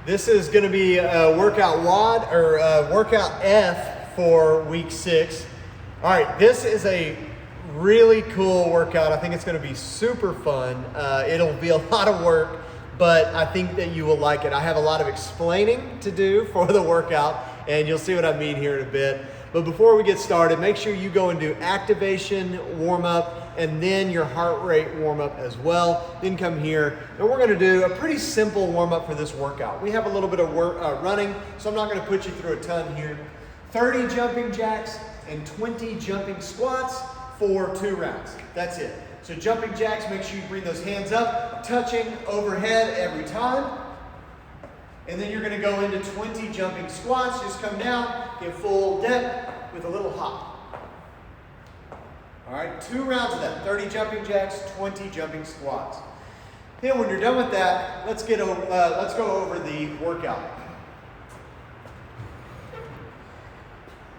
This is going to be a workout WOD or workout F for week 6. All right, this is a really cool workout. I think it's going to be super fun. It'll be a lot of work, but I think that you will like it. I have a lot of explaining to do for the workout, and you'll see what I mean here in a bit. But before we get started, make sure you go and do activation, warm up, and then your heart rate warm up as well. Then come here, and we're gonna do a pretty simple warm up for this workout. We have a little bit of running, so I'm not gonna put you through a ton here. 30 jumping jacks and 20 jumping squats for 2 rounds. That's it. So jumping jacks, make sure you bring those hands up, touching overhead every time. And then you're gonna go into 20 jumping squats. Just come down, get full depth with a little hop. All right, 2 rounds of that, 30 jumping jacks, 20 jumping squats. Then when you're done with that, let's go over the workout.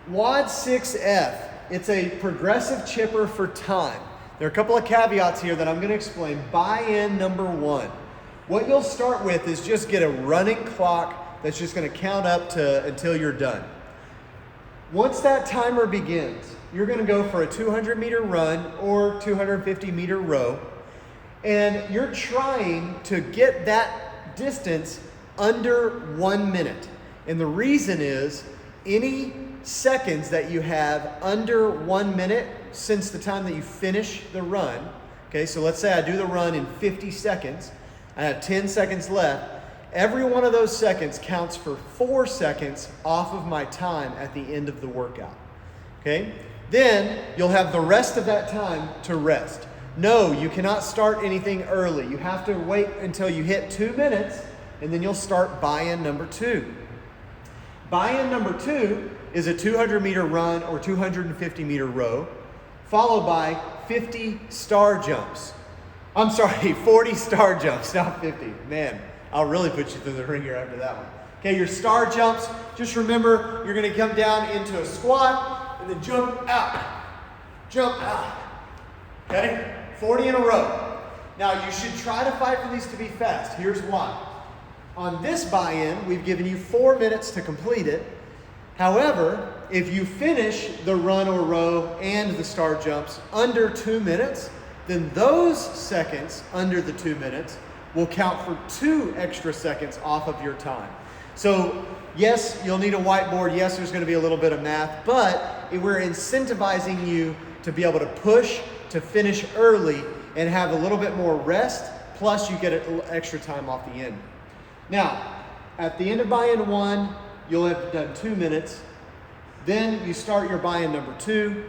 WOD 6F, it's a progressive chipper for time. There are a couple of caveats here that I'm gonna explain. Buy-in number 1. What you'll start with is just get a running clock that's just gonna count up to until you're done. Once that timer begins, you're gonna go for a 200-meter run or 250-meter row, and you're trying to get that distance under 1 minute. And the reason is any seconds that you have under 1 minute since the time that you finish the run, okay, so let's say I do the run in 50 seconds, I have 10 seconds left, every one of those seconds counts for 4 seconds off of my time at the end of the workout, okay? Then you'll have the rest of that time to rest. No, you cannot start anything early. You have to wait until you hit 2 minutes, and then you'll start buy-in number 2. Buy-in number 2 is a 200-meter run or 250-meter row, followed by 50 star jumps. I'm sorry, 40 star jumps, not 50. Man, I'll really put you through the ringer after that one. Okay, your star jumps, just remember, you're gonna come down into a squat and then jump out, okay? 40 in a row. Now, you should try to fight for these to be fast. Here's why. On this buy-in, we've given you 4 minutes to complete it. However, if you finish the run or row and the star jumps under 2 minutes, then those seconds under the 2 minutes will count for 2 extra seconds off of your time. So yes, you'll need a whiteboard. Yes, there's gonna be a little bit of math, but we're incentivizing you to be able to push, to finish early, and have a little bit more rest, plus you get a little extra time off the end. Now, at the end of buy-in 1, you'll have done 2 minutes. Then you start your buy-in number 2.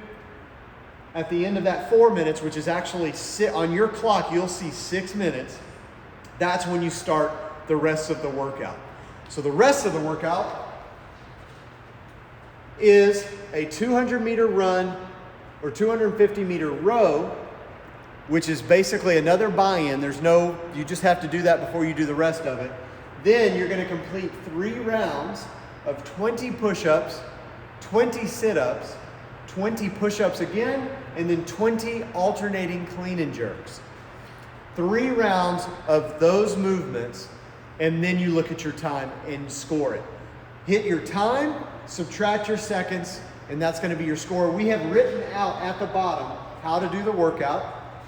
At the end of that 4 minutes, which is actually on your clock, you'll see 6 minutes. That's when you start the rest of the workout. So the rest of the workout is a 200-meter run or 250-meter row, which is basically another buy-in. You just have to do that before you do the rest of it. Then you're gonna complete 3 rounds of 20 push-ups, 20 sit-ups, 20 push-ups again, and then 20 alternating clean and jerks. 3 rounds of those movements, and then you look at your time and score it. Hit your time, subtract your seconds, and that's gonna be your score. We have written out at the bottom how to do the workout,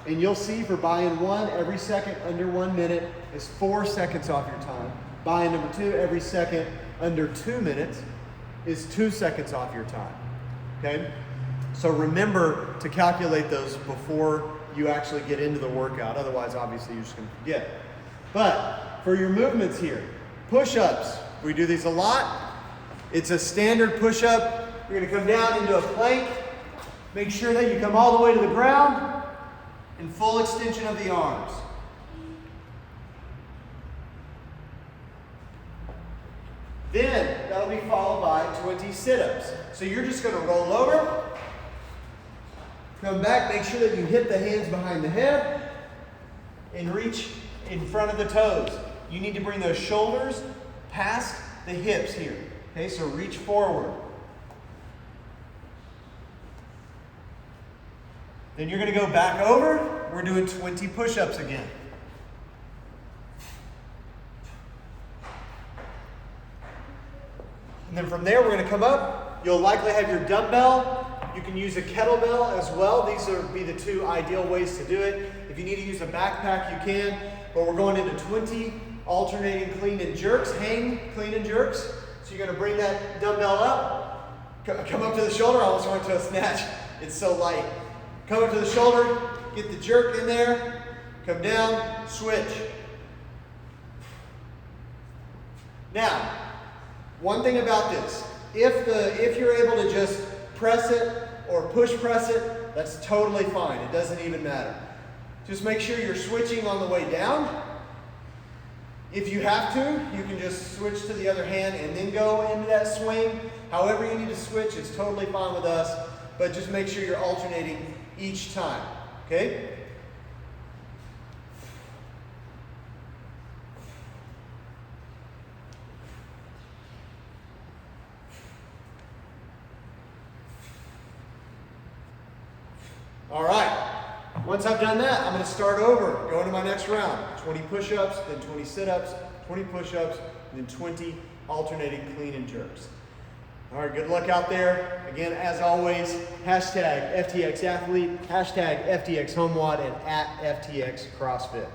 and you'll see for buy-in 1, every second under 1 minute is 4 seconds off your time. Buy-in number 2, every second under 2 minutes is 2 seconds off your time, okay? So remember to calculate those before you actually get into the workout. Otherwise, obviously, you're just gonna forget. But for your movements here, push-ups, we do these a lot. It's a standard push-up. You're gonna come down into a plank. Make sure that you come all the way to the ground and full extension of the arms. Then that'll be followed by 20 sit-ups. So you're just gonna roll over, come back, make sure that you hit the hands behind the head and reach in front of the toes. You need to bring those shoulders past the hips here. Okay, so reach forward. Then you're gonna go back over. We're doing 20 push-ups again. And then from there, we're gonna come up. You'll likely have your dumbbell. You can use a kettlebell as well. These would be the two ideal ways to do it. If you need to use a backpack, you can. But we're going into 20 alternating clean and jerks, hang clean and jerks. So you're gonna bring that dumbbell up, come up to the shoulder. I almost went to a snatch. It's so light. Come up to the shoulder, get the jerk in there, come down, switch. Now, one thing about this, if you're able to just press it or push press it, that's totally fine. It doesn't even matter. Just make sure you're switching on the way down. If you have to, you can just switch to the other hand and then go into that swing. However you need to switch is totally fine with us, but just make sure you're alternating each time, okay? All right, once I've done that, I'm gonna start over, go into my next round. 20 push-ups, then 20 sit-ups, 20 push-ups, and then 20 alternating clean and jerks. All right, good luck out there. Again, as always, hashtag FTX Athlete, hashtag FTX HomeWOD, and at FTX CrossFit.